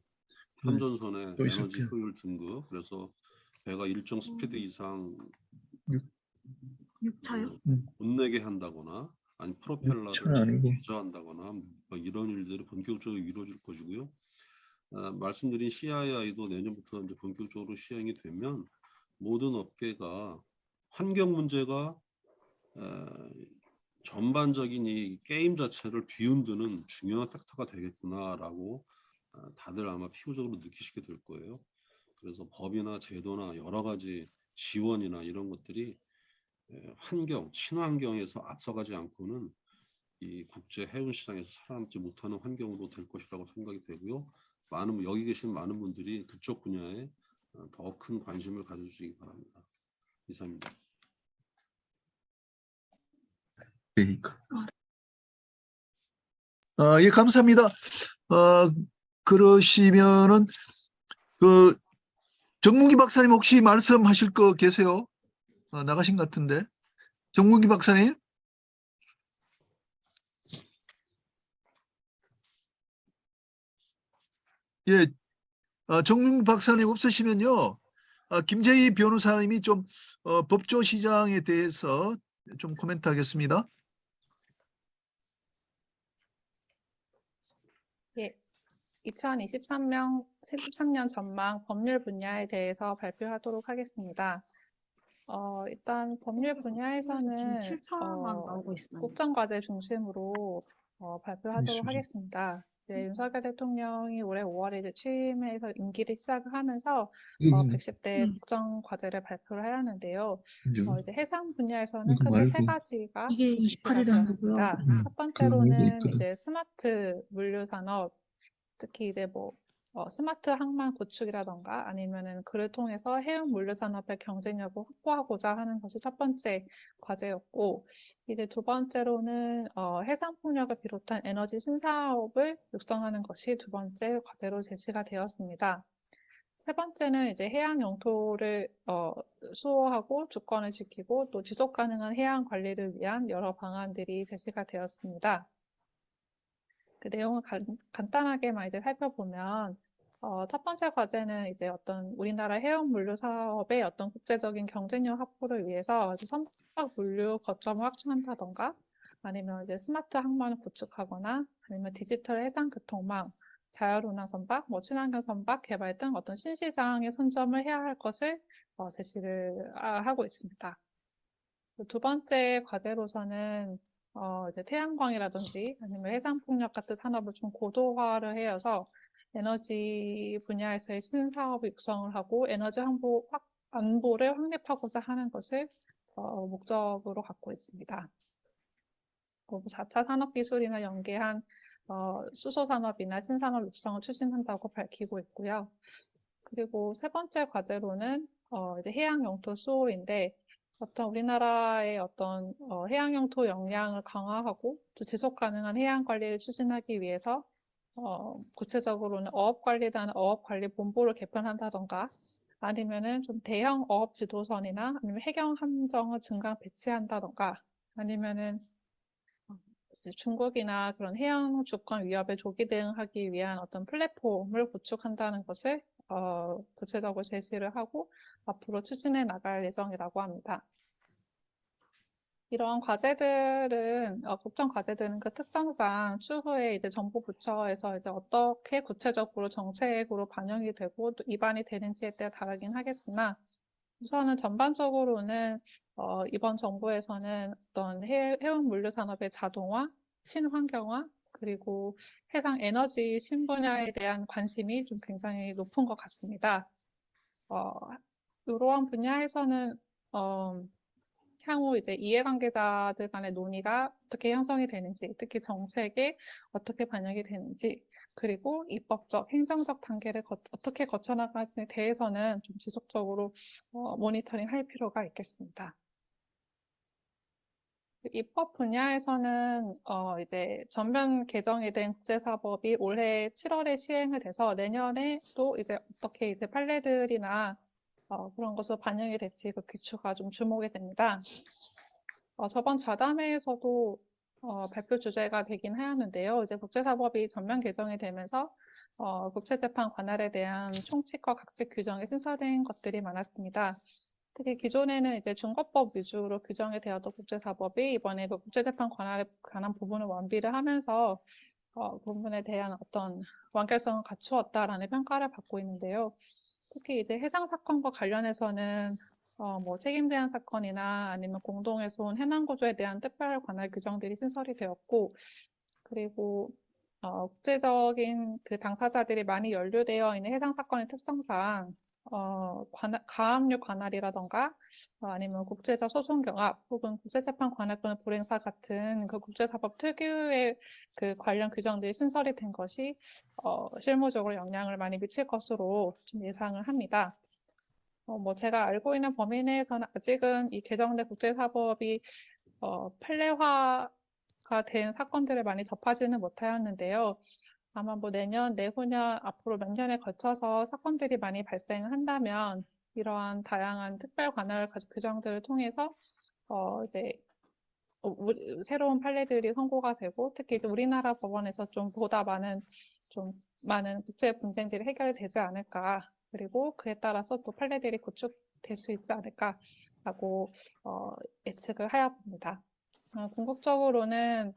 현존선의 또 에너지 있을게요. 효율 등급. 그래서 배가 일정 스피드 이상 6차요? 못 내게 한다거나 아니 차는 프로펠러를 아니고. 개조한다거나 뭐 이런 일들이 본격적으로 이루어질 것이고요. 말씀드린 CII도 내년부터 이제 본격적으로 시행이 되면 모든 업계가 환경 문제가 전반적인 이 게임 자체를 뒤흔드는 중요한 팩터가 되겠구나라고 다들 아마 피부적으로 느끼시게 될 거예요. 그래서 법이나 제도나 여러 가지 지원이나 이런 것들이 환경, 친환경에서 앞서가지 않고는 이 국제 해운 시장에서 살아남지 못하는 환경으로 될 것이라고 생각이 되고요. 여기 계신 많은 분들이 그쪽 분야에 더 큰 관심을 가져주시기 바랍니다. 이상입니다. 예, 감사합니다. 그러시면은 정문기 박사님 혹시 말씀하실 거 계세요? 나가신 것 같은데. 정문기 박사님? 예, 정문기 박사님 없으시면요. 김재희 변호사님이 좀 법조 시장에 대해서 좀 코멘트 하겠습니다. 예, 2023년 전망 법률 분야에 대해서 발표하도록 하겠습니다. 일단 법률 지금 분야에서는 7천만 나오고 있어요. 국정과제 중심으로 발표하도록 알겠습니다. 하겠습니다. 이제 윤석열 대통령이 올해 5월에 이제 취임해서 임기를 시작을 하면서 음, 110대 국정과제를 발표를 해야 하는데요. 그죠? 이제 해상 분야에서는 이거 크게 세 말고. 가지가 이게 좀 제시가 28일에 한 거고요. 되었습니다. 첫 그거 말고 번째로는 있거든. 이제 스마트 물류 산업, 특히 이제 뭐 스마트 항만 구축이라던가 아니면은 그를 통해서 해운 물류 산업의 경쟁력을 확보하고자 하는 것이 첫 번째 과제였고, 이제 두 번째로는 해상 풍력을 비롯한 에너지 신사업을 육성하는 것이 두 번째 과제로 제시가 되었습니다. 세 번째는 이제 해양 영토를 수호하고 주권을 지키고 또 지속 가능한 해양 관리를 위한 여러 방안들이 제시가 되었습니다. 그 내용을 간단하게만 이제 살펴보면, 첫 번째 과제는 이제 어떤 우리나라 해운 물류 사업의 어떤 국제적인 경쟁력 확보를 위해서 이제 선박 물류 거점을 확충한다던가, 아니면 이제 스마트 항만을 구축하거나, 아니면 디지털 해상 교통망, 자율운항 선박, 뭐 친환경 선박 개발 등 어떤 신시장에 선점을 해야 할 것을 제시를 하고 있습니다. 두 번째 과제로서는 이제 태양광이라든지 아니면 해상풍력 같은 산업을 좀 고도화를 해서 에너지 분야에서의 신사업을 육성을 하고 에너지 안보를 확립하고자 하는 것을 목적으로 갖고 있습니다. 뭐 4차 산업기술이나 연계한 수소산업이나 신산업 육성을 추진한다고 밝히고 있고요. 그리고 세 번째 과제로는 이제 해양 영토 수호인데, 어떤 우리나라의 어떤 해양 영토 역량을 강화하고 또 지속 가능한 해양 관리를 추진하기 위해서 구체적으로는 어업관리단 어업관리본부를 개편한다던가, 아니면은 좀 대형 어업 지도선이나 아니면 해경 함정을 증강 배치한다던가, 아니면은 이제 중국이나 그런 해양 주권 위협에 조기 대응하기 위한 어떤 플랫폼을 구축한다는 것을 구체적으로 제시를 하고 앞으로 추진해 나갈 예정이라고 합니다. 이러한 과제들은 국정 과제들은 그 특성상 추후에 이제 정부 부처에서 이제 어떻게 구체적으로 정책으로 반영이 되고 또 입안이 되는지에 따라 다르긴 하겠으나, 우선은 전반적으로는 이번 정부에서는 어떤 해운 물류 산업의 자동화, 친환경화, 그리고 해상 에너지 신분야에 대한 관심이 좀 굉장히 높은 것 같습니다. 이러한 분야에서는 향후 이제 이해관계자들 간의 논의가 어떻게 형성이 되는지, 특히 정책에 어떻게 반영이 되는지, 그리고 입법적, 행정적 단계를 어떻게 거쳐나가지에 대해서는 좀 지속적으로 모니터링 할 필요가 있겠습니다. 입법 분야에서는 이제 전면 개정이 된 국제사법이 올해 7월에 시행이 돼서 내년에 또 이제 어떻게 이제 판례들이나 그런 것으로 반영이 될지 그 기초가 좀 주목이 됩니다. 저번 좌담회에서도 발표 주제가 되긴 하였는데요. 이제 국제사법이 전면 개정이 되면서 국제재판 관할에 대한 총칙과 각칙 규정이 신설된 것들이 많았습니다. 특히 기존에는 이제 중거법 위주로 규정이 되었던 국제사법이 이번에 그 국제재판 관할에 관한 부분을 완비를 하면서 그 부분에 대한 어떤 완결성을 갖추었다라는 평가를 받고 있는데요. 특히 이제 해상 사건과 관련해서는 뭐 책임 제한 사건이나 아니면 공동에서 온 해난 구조에 대한 특별 관할 규정들이 신설이 되었고, 그리고 국제적인 그 당사자들이 많이 연루되어 있는 해상 사건의 특성상 가압류 관할이라던가 아니면 국제적 소송 경합 혹은 국제재판 관할권의 불행사 같은 그 국제사법 특유의 그 관련 규정들이 신설이 된 것이 실무적으로 영향을 많이 미칠 것으로 좀 예상을 합니다. 뭐 제가 알고 있는 범위 내에서는 아직은 이 개정된 국제사법이 판례화가 된 사건들을 많이 접하지는 못하였는데요. 아마 뭐 내년, 내후년 앞으로 몇 년에 걸쳐서 사건들이 많이 발생한다면 이러한 다양한 특별 관할 규정들을 통해서 이제 새로운 판례들이 선고가 되고, 특히 이제 우리나라 법원에서 좀 보다 많은 국제 분쟁들이 해결되지 않을까, 그리고 그에 따라서 또 판례들이 구축될 수 있지 않을까라고 예측을 하여봅니다. 궁극적으로는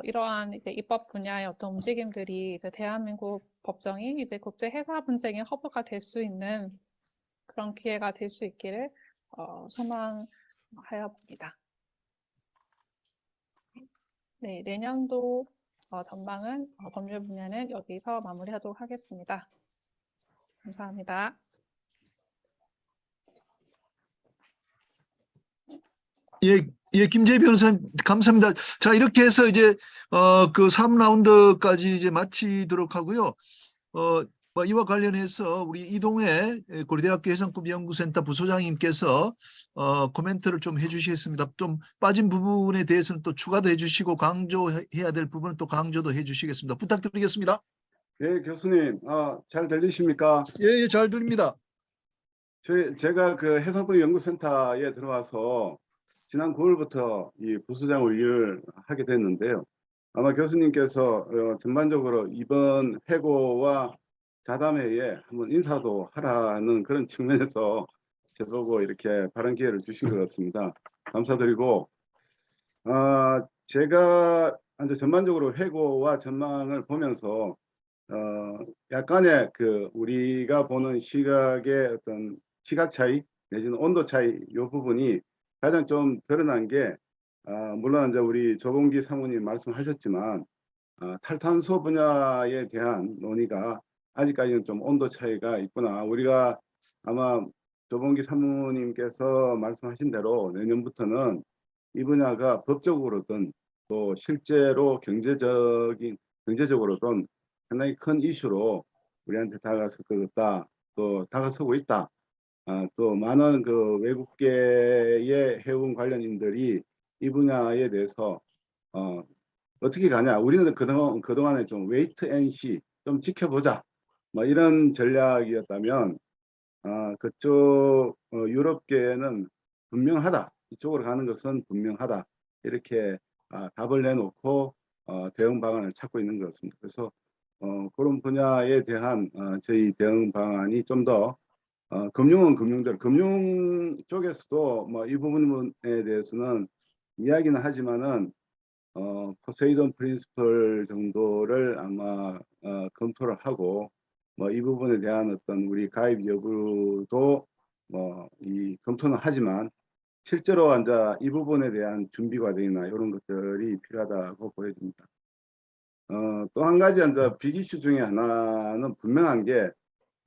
이러한 이제 입법 분야의 어떤 움직임들이 이제 대한민국 법정이 이제 국제 해사 분쟁의 허브가 될 수 있는 그런 기회가 될 수 있기를 소망하여 봅니다. 네, 내년도 전망은 법률 분야는 여기서 마무리하도록 하겠습니다. 감사합니다. 예, 김재희 변호사님 감사합니다. 자, 이렇게 해서 이제 그 3라운드까지 이제 마치도록 하고요. 뭐 이와 관련해서 우리 이동해 고려대학교 해상법연구센터 부소장님께서 코멘트를 좀 해주시겠습니다. 좀 빠진 부분에 대해서는 또 추가도 해주시고 강조해야 될 부분은 또 강조도 해주시겠습니다. 부탁드리겠습니다. 예, 교수님, 잘 들리십니까? 예, 예, 잘 들립니다. 제가 그 해상법 연구센터에 들어와서 지난 9월부터 이 부소장을 일을 하게 됐는데요. 아마 교수님께서 전반적으로 이번 회고와 자담회에 한번 인사도 하라는 그런 측면에서 저보고 이렇게 발언 기회를 주신 것 같습니다. 감사드리고, 제가 이제 전반적으로 회고와 전망을 보면서 약간의 그 우리가 보는 시각의 어떤 시각 차이 내지는 온도 차이 이 부분이 가장 좀 드러난 게 물론 이제 우리 조봉기 사무님 말씀하셨지만 탈탄소 분야에 대한 논의가 아직까지는 좀 온도 차이가 있구나. 우리가 아마 조봉기 사무님께서 말씀하신 대로 내년부터는 이 분야가 법적으로든 또 실제로 경제적으로든 상당히 큰 이슈로 우리한테 다가설 것 같다. 또 다가서고 있다. 또 많은 그 외국계의 해운 관련인들이 이 분야에 대해서 어떻게 가냐. 우리는 그동안에 좀 웨이트 앤 시, 좀 지켜보자. 뭐 이런 전략이었다면 그쪽 유럽계는 분명하다. 이쪽으로 가는 것은 분명하다. 이렇게 답을 내놓고 대응 방안을 찾고 있는 것 같습니다. 그래서 그런 분야에 대한 저희 대응 방안이 좀 더 금융은 금융대로 금융 쪽에서도 뭐 이 부분에 대해서는 이야기는 하지만은 포세이돈 프린시플 정도를 아마 검토를 하고 뭐 이 부분에 대한 어떤 우리 가입 여부도 뭐 이 검토는 하지만 실제로 이제 이 부분에 대한 준비 과정이나 이런 것들이 필요하다고 보여집니다. 또 한 가지 이제 빅 이슈 중에 하나는 분명한 게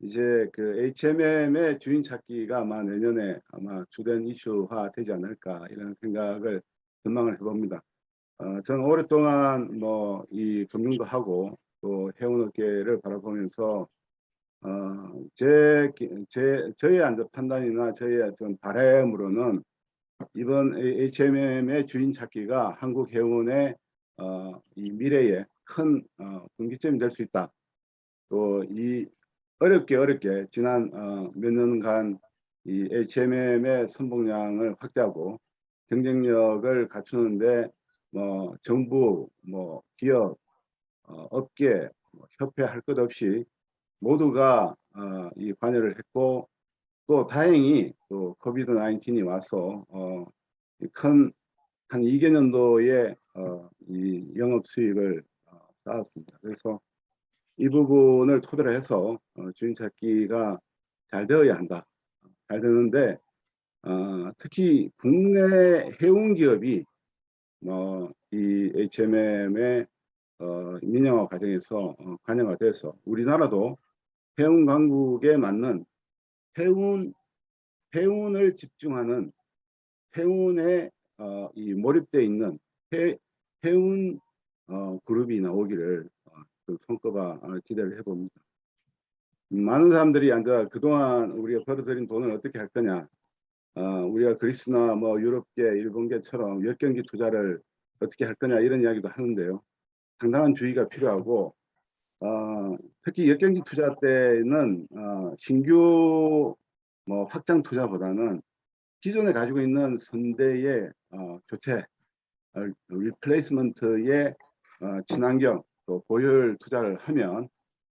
이제 그 HMM의 주인 찾기가 아마 내년에 아마 주된 이슈화 되지 않을까 이런 생각을 전망을 해봅니다. 저는 오랫동안 뭐 이 금융도 하고 또 해운업계를 바라보면서 저의 판단이나 저의 좀 바람으로는 이번 HMM의 주인 찾기가 한국 해운의 이 미래에 큰 분기점이 될 수 있다. 또 이 어렵게 지난 몇 년간 이 HMM의 선봉량을 확대하고 경쟁력을 갖추는데 뭐 정부, 뭐 기업, 업계, 협회 할 것 없이 모두가 이 관여를 했고 또 다행히 또 코비드 19이 와서 큰 한 2개년도의 이 영업 수익을 쌓았습니다. 그래서 이 부분을 토대로 해서 주인 찾기가 잘 되어야 한다. 잘 되는데 특히 국내 해운 기업이 이 HMM의 민영화 과정에서 관여가 돼서 우리나라도 해운 강국에 맞는 해운을 집중하는 해운에 이 몰입되어 있는 해운 그룹이 나오기를 손꼽아 기대를 해봅니다. 많은 사람들이 이제 그동안 우리가 벌어들인 돈을 어떻게 할 거냐, 우리가 그리스나 뭐 유럽계, 일본계처럼 역경기 투자를 어떻게 할 거냐 이런 이야기도 하는데요. 상당한 주의가 필요하고 특히 역경기 투자 때는 신규 뭐 확장 투자보다는 기존에 가지고 있는 선대의 교체, 리플레이스먼트의 친환경 또 고효율 투자를 하면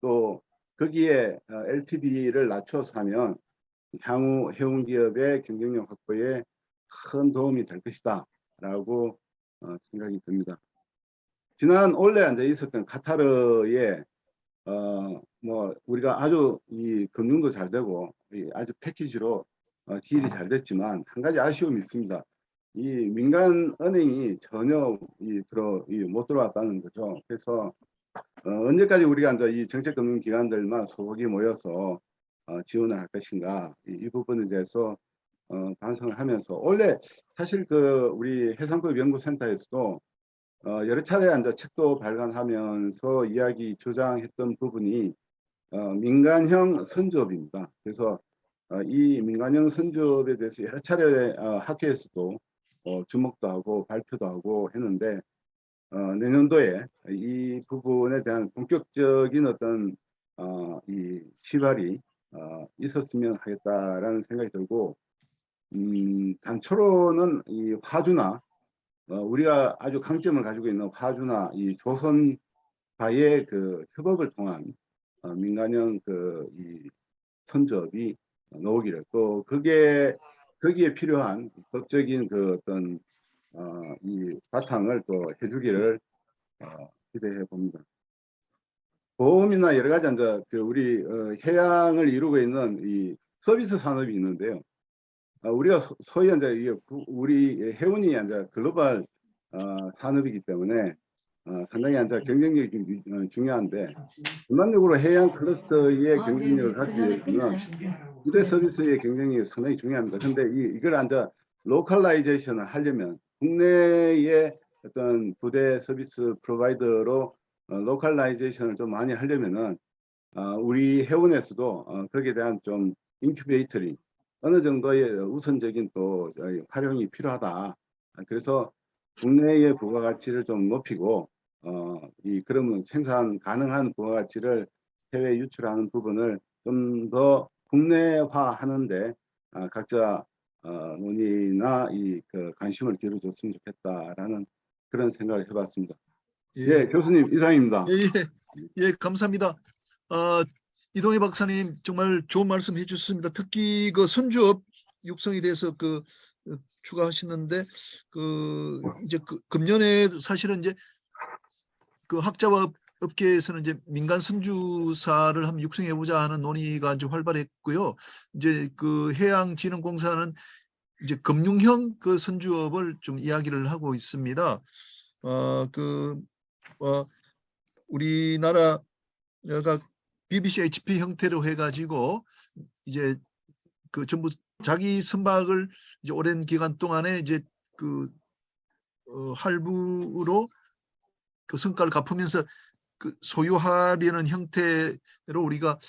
또 거기에 LTV를 낮춰서 하면 향후 해운 기업의 경쟁력 확보에 큰 도움이 될 것이다 라고 생각이 듭니다. 지난 올해 이제 있었던 카타르에 뭐 우리가 아주 이 금융도 잘 되고 아주 패키지로 딜이 잘 됐지만 한 가지 아쉬움이 있습니다. 이 민간 은행이 전혀 못 들어왔다는 거죠. 그래서 언제까지 우리가 이제 이 정책금융기관들만 소속이 모여서 지원을 할 것인가, 이 부분에 대해서 반성을 하면서, 원래 사실 우리 해상법연구센터에서도 여러 차례 이제 책도 발간하면서 이야기 주장했던 부분이 민간형 선주업입니다. 그래서 이 민간형 선주업에 대해서 여러 차례 학회에서도 주목도 하고 발표도 하고 했는데, 내년도에 이 부분에 대한 본격적인 어떤 이 시발이 있었으면 하겠다라는 생각이 들고, 단초로는 이 화주나 우리가 아주 강점을 가지고 있는 화주나 이 조선과의 협업을 통한 민간형 이 선접이 나오기를, 또 거기에 필요한 법적인 어떤 이 바탕을 또 해주기를 기대해 봅니다. 보험이나 여러 가지 이제 우리 해양을 이루고 있는 이 서비스 산업이 있는데요. 우리가 소위 이제 우리 해운이 이제 글로벌 산업이기 때문에 상당히 이제 경쟁력이 중요한데, 전반적으로 해양 클러스터의 경쟁력을 갖기 위해서는 부대 서비스의 경쟁력이 상당히 중요합니다. 근데 이걸 이제 로컬라이제이션을 하려면, 국내의 어떤 부대 서비스 프로바이더로 로컬라이제이션을 좀 많이 하려면은 우리 해운에서도 거기에 대한 좀 인큐베이터링, 어느 정도의 우선적인 또 활용이 필요하다. 그래서 국내의 부가가치를 좀 높이고 그러면 생산 가능한 부가가치를 해외 유출하는 부분을 좀 더 국내화하는데 각자 논의나 관심을 기울여줬으면 좋겠다라는 그런 생각을 해봤습니다. 예, 교수님 이상입니다. 예, 감사합니다. 이동희 박사님 정말 좋은 말씀 해주셨습니다. 특히 선주업 육성에 대해서 추가하시는데 이제 금년에 사실은 이제 학자와 업계에서는 이제 민간 선주사를 한번 육성해 보자 하는 논의가 이제 활발했고요. 이제 해양진흥공사는 이제 금융형 선주업을 좀 이야기를 하고 있습니다. 우리나라가 BBC HP 형태로 해가지고 이제 전부 자기 선박을 이제 오랜 기간 동안에 이제 할부로 성과를 갚으면서 소유하려는 형태로 우리가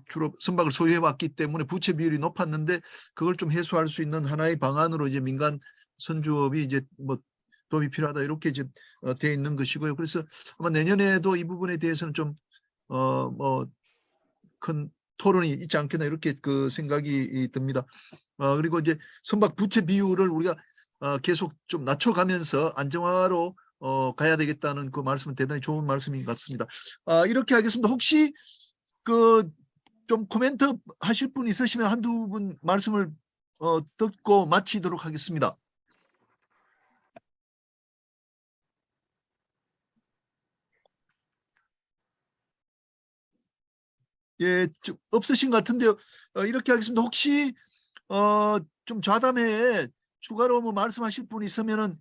주로 선박을 소유해 왔기 때문에 부채 비율이 높았는데, 그걸 좀 해소할 수 있는 하나의 방안으로 이제 민간 선주업이 이제 도움이 필요하다, 이렇게 이제 되어 있는 것이고요. 그래서 아마 내년에도 이 부분에 대해서는 좀 큰 토론이 있지 않겠나, 이렇게 생각이 듭니다. 그리고 이제 선박 부채 비율을 우리가 계속 좀 낮춰가면서 안정화로 가야 되겠다는 말씀은 대단히 좋은 말씀인 것 같습니다. 이렇게 하겠습니다. 혹시 좀 코멘트 하실 분 있으시면 한두 분 말씀을 듣고 마치도록 하겠습니다. 예, 좀 없으신 것 같은데요. 이렇게 하겠습니다. 혹시 좀 좌담회에 추가로 말씀하실 분 있으면은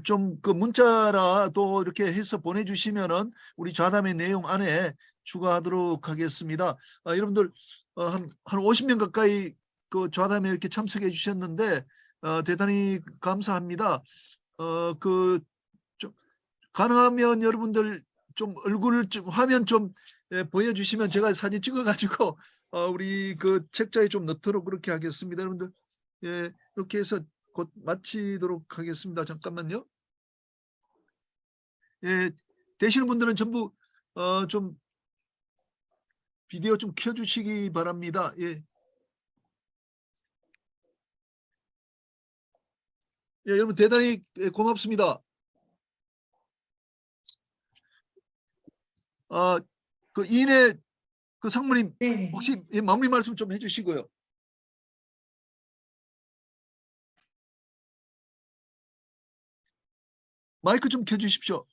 좀 문자라도 이렇게 해서 보내주시면은 우리 좌담회 내용 안에 추가하도록 하겠습니다. 여러분들 한 50명 가까이 좌담회 이렇게 참석해 주셨는데 대단히 감사합니다. 좀 가능하면 여러분들 좀 얼굴을 화면 좀 보여주시면 제가 사진 찍어가지고 우리 책자에 좀 넣도록 그렇게 하겠습니다. 여러분들, 예, 이렇게 해서 곧 마치도록 하겠습니다. 잠깐만요. 예, 되시는 분들은 전부 좀 비디오 좀 켜주시기 바랍니다. 예. 예, 여러분 대단히 고맙습니다. 이인혜 상무님, 네. 혹시 마무리 말씀 좀 해주시고요. 마이크 좀 켜주십시오.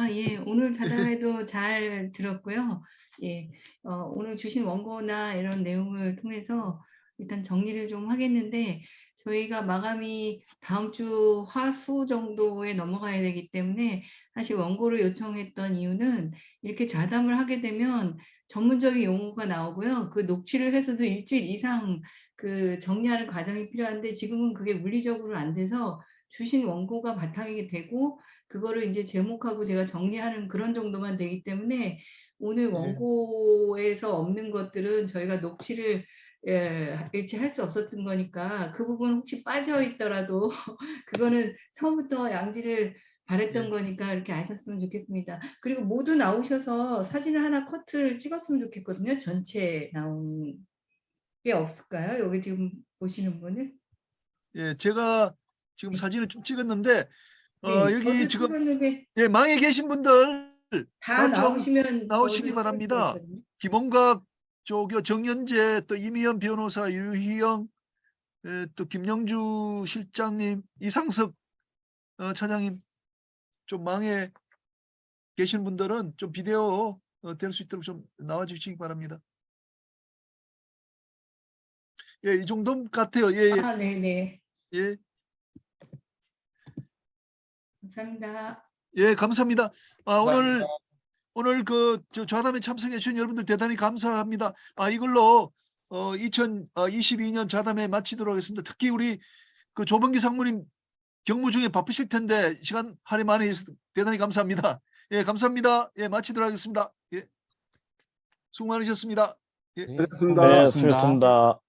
예, 오늘 자담회도 잘 들었고요. 예, 오늘 주신 원고나 이런 내용을 통해서 일단 정리를 좀 하겠는데, 저희가 마감이 다음 주 화수 정도에 넘어가야 되기 때문에 사실 원고를 요청했던 이유는 이렇게 자담을 하게 되면 전문적인 용어가 나오고요. 그 녹취를 해서도 일주일 이상 그 정리하는 과정이 필요한데 지금은 그게 물리적으로 안 돼서 주신 원고가 바탕이 되고 그거를 이제 제목하고 제가 정리하는 그런 정도만 되기 때문에 오늘 원고에서 없는 것들은 저희가 녹취를 일치 할 수 없었던 거니까 그 부분 혹시 빠져 있더라도 그거는 처음부터 양지를 바랬던 거니까 이렇게 아셨으면 좋겠습니다. 그리고 모두 나오셔서 사진을 하나 커트를 찍었으면 좋겠거든요. 전체 나온 게 없을까요? 여기 지금 보시는 분은? 예, 제가 지금 사진을 좀 찍었는데 네, 여기 저도 지금 찍었는데 예, 망에 계신 분들 다 다 좀 나오시면 나오시기 저도 바랍니다. 찍을 수 있거든요. 김원각, 정연재, 또 이미연 변호사, 유희영, 또 김영주 실장님, 이상석 차장님, 좀 망에 계신 분들은 좀 비디오 될 수 있도록 좀 나와 주시기 바랍니다. 예, 이 정도 같아요. 예, 예, 네네. 예, 감사합니다. 예, 감사합니다. 감사합니다. 오늘 저 좌담에 참석해 주신 여러분들 대단히 감사합니다. 이걸로 2022년 좌담회 마치도록 하겠습니다. 특히 우리 그 조범기 상무님 경무 중에 바쁘실 텐데 시간 할애 많이 해주셔서 대단히 감사합니다. 예, 감사합니다. 예, 마치도록 하겠습니다. 예, 수고 많으셨습니다. 예. 수고하셨습니다. 네, 수고했습니다.